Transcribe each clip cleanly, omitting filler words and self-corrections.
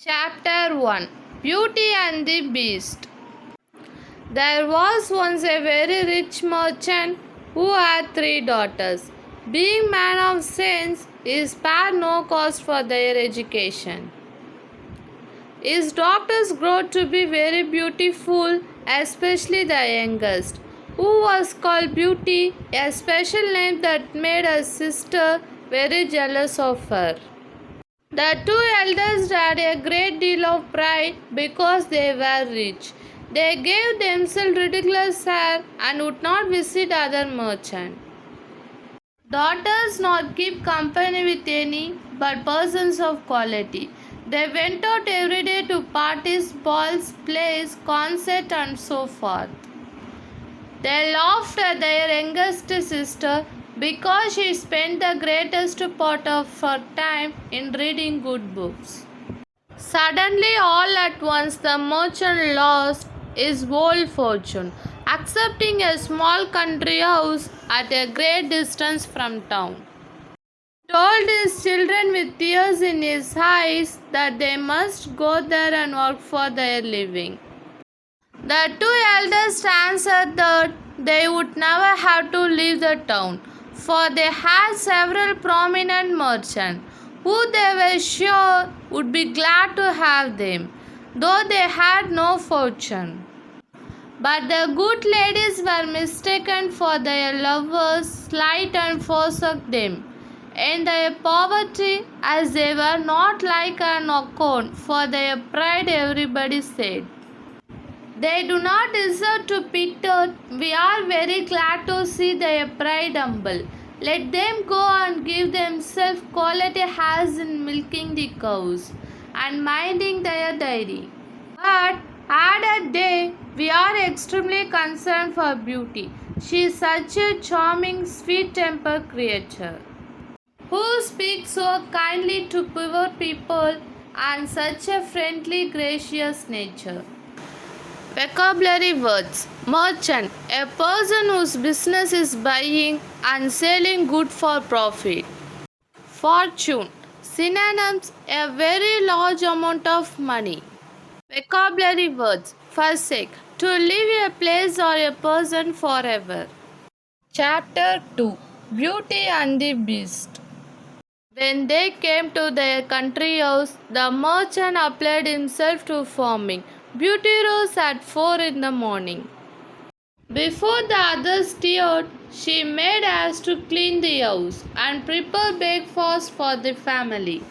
Chapter 1 Beauty and the Beast. There was once a very rich merchant who had 3 daughters. Being man of sense, he spared no cost for their education. His daughters grew to be very beautiful, especially the youngest, who was called Beauty, a special name that made her sister very jealous of her. The 2 eldest had a great deal of pride because they were rich. They gave themselves ridiculous hair and would not visit other merchants. Daughters not keep company with any but persons of quality. They went out every day to parties, balls, plays, concerts, and so forth. They laughed at their youngest sister because she spent the greatest part of her time in reading good books. Suddenly, all at once, the merchant lost his whole fortune, accepting a small country house at a great distance from town. He told his children with tears in his eyes that they must go there and work for their living. The 2 eldest answered that they would never have to leave the town, for they had several prominent merchants who they were sure would be glad to have them, though they had no fortune. But the good ladies were mistaken for their lovers, slighted and forsook them in their poverty, as they were not like an account for their pride, everybody said. They do not deserve to be pitied. We are very glad to see their pride humble. Let them go and give themselves quality as in milking the cows and minding their dairy. But added they, we are extremely concerned for Beauty. She is such a charming, sweet-tempered creature, who speaks so kindly to poor people and such a friendly, gracious nature. Vocabulary words. Merchant, a person whose business is buying and selling good for profit. Fortune, synonyms, a very large amount of money. Vocabulary words. Forsake, to leave a place or a person forever. Chapter 2 Beauty and the Beast. When they came to their country house, the merchant applied himself to farming. Beauty rose at 4 in the morning. Before the others stirred, she made haste to clean the house and prepare breakfast for the family.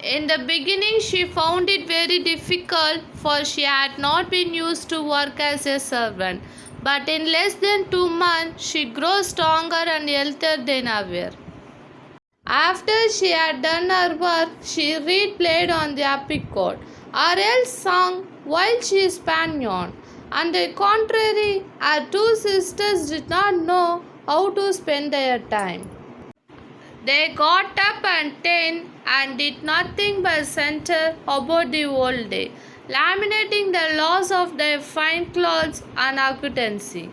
In the beginning, she found it very difficult, for she had not been used to work as a servant. But in less than 2 months, she grew stronger and healthier than ever. After she had done her work, she played on the harpsichord, or else sang while she span yarn. On the contrary, her 2 sisters did not know how to spend their time. They got up at 10 and did nothing but center about the whole day, laminating the loss of their fine clothes and occupancy.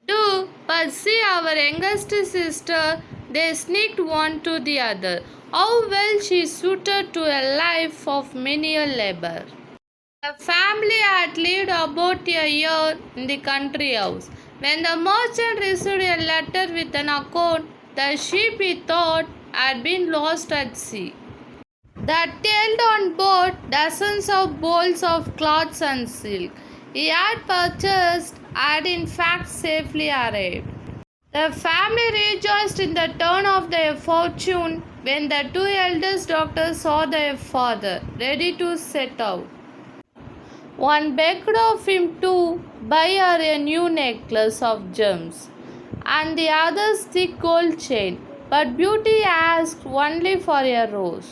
Do but see our youngest sister, they sneaked one to the other. How well she suited to a life of menial labor. The family had lived about a year in the country house. When the merchant received a letter with an account, the ship he thought had been lost at sea, that held on board dozens of bolts of cloths and silk he had purchased had in fact safely arrived. The family rejoiced in the turn of their fortune when the 2 eldest daughters saw their father ready to set out. One begged of him to buy her a new necklace of gems, and the other's thick gold chain, but Beauty asked only for a rose.